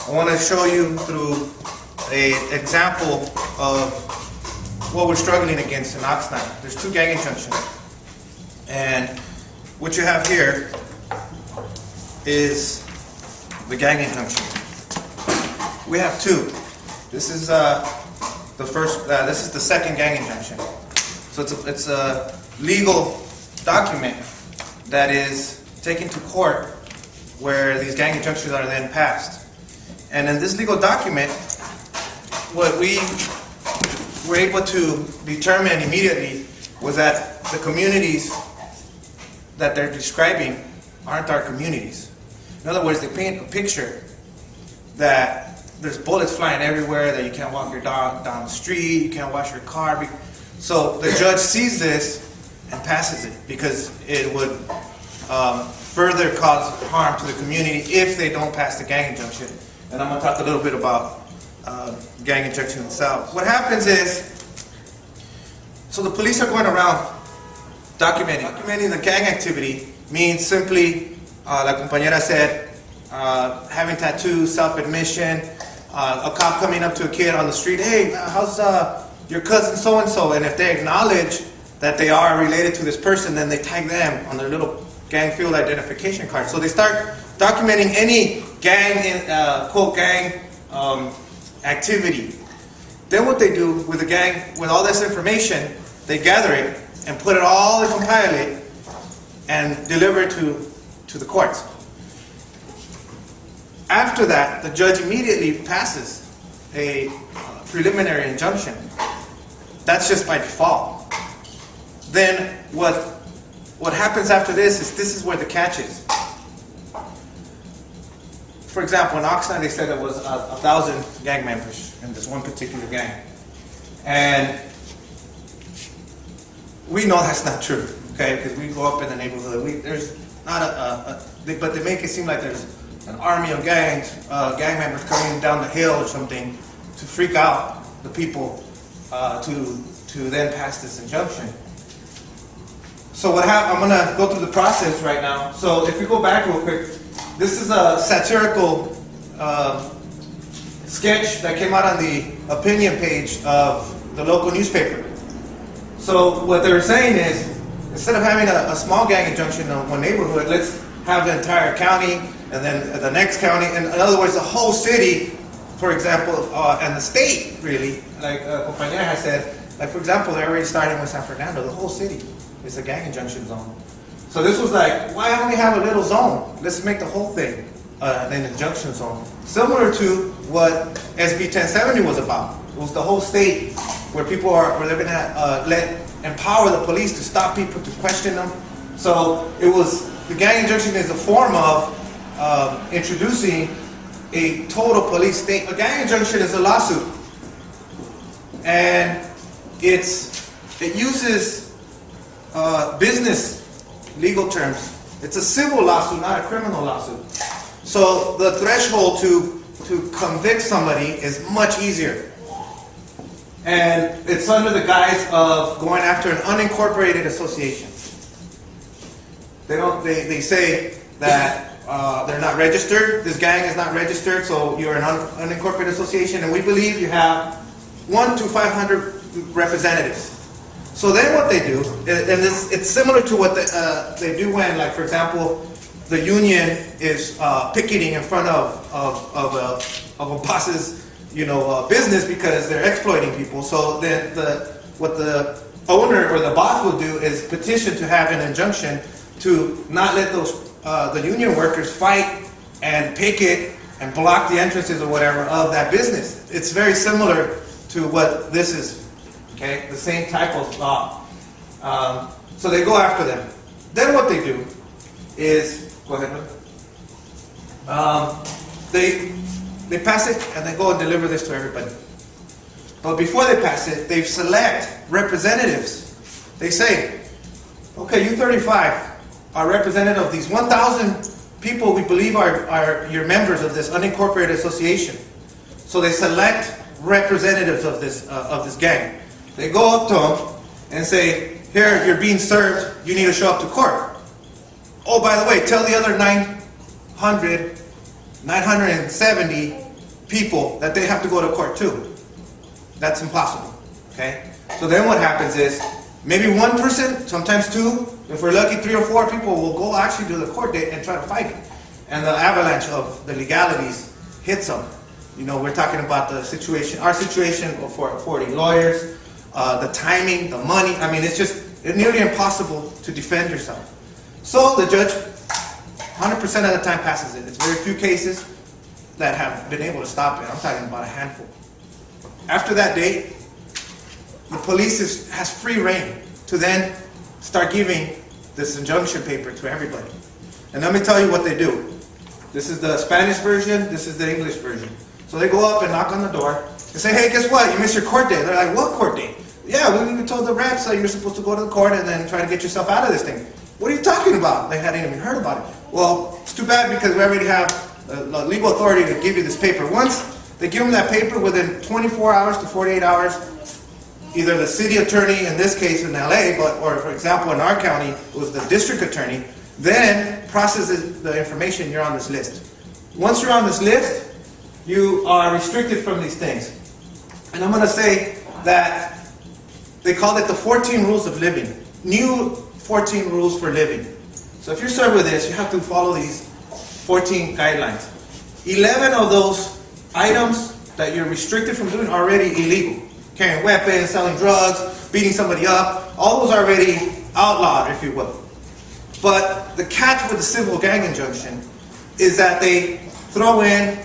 I want to show you through an example of what we're struggling against in Oxnard. There's 2 gang injunctions. And what you have here is the gang injunction. We have 2. This is the first. This is the second gang injunction. So it's a legal document that is taken to court where these gang injunctions are then passed. And in this legal document, what we were able to determine immediately was that the communities that they're describing aren't our communities. In other words, they paint a picture that there's bullets flying everywhere, that you can't walk your dog down the street, you can't wash your car. So the judge sees this and passes it because it would further cause harm to the community if they don't pass the gang injunction. And I'm going to talk a little bit about gang injunction itself. What happens is, so the police are going around documenting. Documenting the gang activity means simply, la compañera said, having tattoos, self-admission, a cop coming up to a kid on the street, hey, how's your cousin so-and-so? And if they acknowledge that they are related to this person, then they tag them on their little gang field identification card. So they start documenting any gang, quote, gang activity. Then what they do with the gang, with all this information, they gather it and put it all, they compile it, and deliver it to the courts. After that, the judge immediately passes a preliminary injunction. That's just by default. Then what happens after this is where the catch is. For example, in Oxnard, they said there was 1,000 gang members in this one particular gang. And we know that's not true, okay? Because we go up in the neighborhood. There's not but they make it seem like there's an army of gangs, gang members coming down the hill or something to freak out the people to then pass this injunction. So what happened? I'm going to go through the process right now. So if we go back real quick, this is a satirical sketch that came out on the opinion page of the local newspaper. So what they're saying is, instead of having a small gang injunction in one neighborhood, let's have the entire county and then the next county. And in other words, the whole city, for example, and the state, really, like compañera has said, like for example, they're already starting with San Fernando, the whole city is a gang injunction zone. So this was like, why only have a little zone? Let's make the whole thing an injunction zone. Similar to what SB 1070 was about. It was the whole state where people where they're going to empower the police to stop people, to question them. So it was, the gang injunction is a form of introducing a total police state. A gang injunction is a lawsuit. And it uses business legal terms. It's a civil lawsuit, not a criminal lawsuit. So the threshold to convict somebody is much easier. And it's under the guise of going after an unincorporated association. They say that they're not registered. This gang is not registered, so you're an unincorporated association, and we believe you have 1 to 500 representatives. So then what they do, and it's similar to what they do when, like for example, the union is picketing in front of a boss's business because they're exploiting people. So then what the owner or the boss will do is petition to have an injunction to not let those the union workers fight and picket and block the entrances or whatever of that business. It's very similar to what this is. Okay, the same type of law. So they go after them. Then what they do is, go ahead. They pass it and they go and deliver this to everybody. But before they pass it, they select representatives. They say, okay, you 35 are representative of these 1,000 people we believe are your members of this unincorporated association. So they select representatives of this gang. They go up to them and say, here, you're being served, you need to show up to court. Oh, by the way, tell the other 970 people that they have to go to court too. That's impossible, okay? So then what happens is, maybe one person, sometimes two, if we're lucky 3 or 4 people will go actually to the court date and try to fight it. And the avalanche of the legalities hits them. You know, we're talking about the situation, our situation for affording lawyers, the timing, the money. I mean, it's nearly impossible to defend yourself. So the judge, 100% of the time, passes it. It's very few cases that have been able to stop it. I'm talking about a handful. After that date, the police has free reign to then start giving this injunction paper to everybody. And let me tell you what they do. This is the Spanish version, this is the English version. So they go up and knock on the door and say, hey, guess what? You missed your court date. They're like, what court date? Yeah, we told the reps that you're supposed to go to the court and then try to get yourself out of this thing. What are you talking about? They hadn't even heard about it. Well, it's too bad because we already have the legal authority to give you this paper. Once they give them that paper, within 24 hours to 48 hours, either the city attorney, in this case in LA, or for example in our county, it was the district attorney, then processes the information, you're on this list. Once you're on this list, you are restricted from these things. And I'm going to say that they call it the 14 rules of living. New 14 rules for living. So if you're served with this, you have to follow these 14 guidelines. 11 of those items that you're restricted from doing are already illegal. Carrying weapons, selling drugs, beating somebody up, all those are already outlawed, if you will. But the catch with the civil gang injunction is that they throw in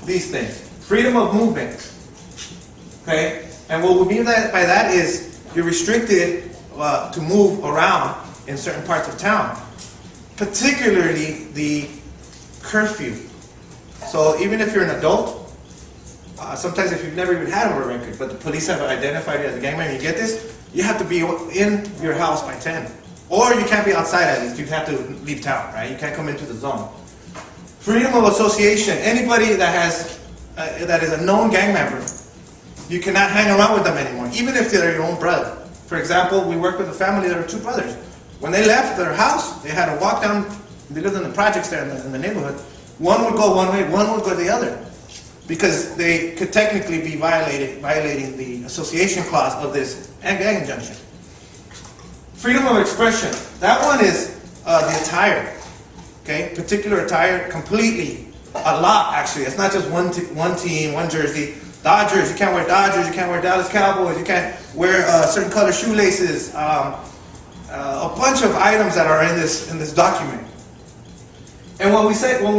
these things. Freedom of movement. Okay? And what we mean by that is you're restricted to move around in certain parts of town. Particularly the curfew. So even if you're an adult, sometimes if you've never even had a record, but the police have identified you as a gang member, you get this, you have to be in your house by 10. Or you can't be outside at least, you have to leave town, right? You can't come into the zone. Freedom of association, anybody that has, that is a known gang member, you cannot hang around with them anymore, even if they're your own brother. For example, we work with a family that are 2 brothers. When they left their house, they had to walk down, they lived in the projects there in the neighborhood. One would go one way, one would go the other. Because they could technically be violating the association clause of this gang injunction. Freedom of expression. That one is the attire. Okay, particular attire, completely, a lot actually. It's not just one team, one jersey. Dodgers, you can't wear Dodgers. You can't wear Dallas Cowboys. You can't wear certain color shoelaces. A bunch of items that are in this document. And what we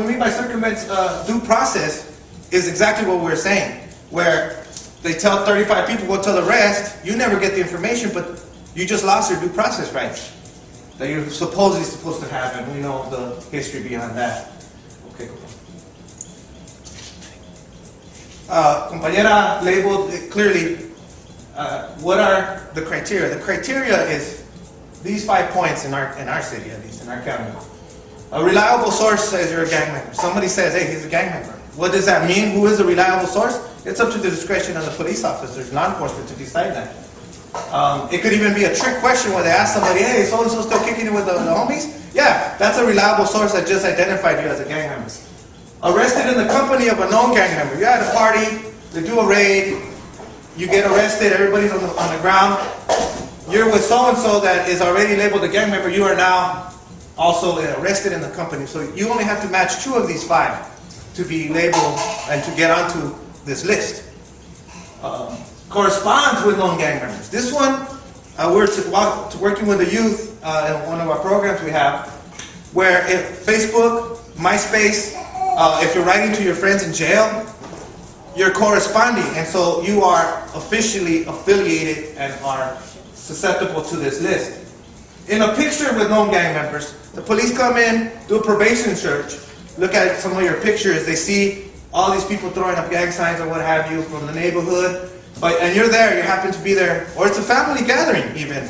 mean by circumvent due process is exactly what we're saying, where they tell 35 people, go tell the rest, you never get the information, but you just lost your due process rights that you're supposedly supposed to have, and we know the history behind that. Okay, go on. Compañera labeled it clearly, what are the criteria? The criteria is these 5 points in our city, at least in our county. A reliable source says you're a gang member. Somebody says, hey, he's a gang member. What does that mean? Who is a reliable source? It's up to the discretion of the police officers, law enforcement, to decide that. It could even be a trick question where they ask somebody, hey, is so-and-so still kicking it with the homies? Yeah, that's a reliable source that just identified you as a gang member. Arrested in the company of a known gang member. You're at a party, they do a raid, you get arrested, everybody's on the ground. You're with so-and-so that is already labeled a gang member. You are now also arrested in the company. So you only have to match 2 of these 5 to be labeled and to get onto this list. Corresponds with known gang members. This one, we're working with the youth in one of our programs we have, where if Facebook, MySpace, if you're writing to your friends in jail, you're corresponding, and so you are officially affiliated and are susceptible to this list. In a picture with known gang members, the police come in, do a probation search, look at some of your pictures, they see all these people throwing up gang signs or what have you from the neighborhood, and you're there, you happen to be there, or it's a family gathering even,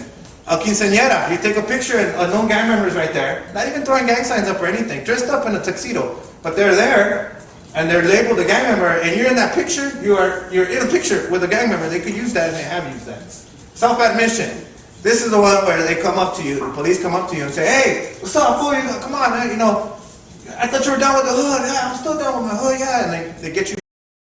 a quinceañera, you take a picture and a known gang member is right there, not even throwing gang signs up or anything, dressed up in a tuxedo, but they're there, and they're labeled a gang member, and you're in that picture, you're in a picture with a gang member, they could use that and they have used that. Self-admission. This is the one where they come up to you, the police come up to you and say, hey, what's up, boy, come on, man, I thought you were down with the hood, yeah, I'm still down with my hood, yeah, and they get you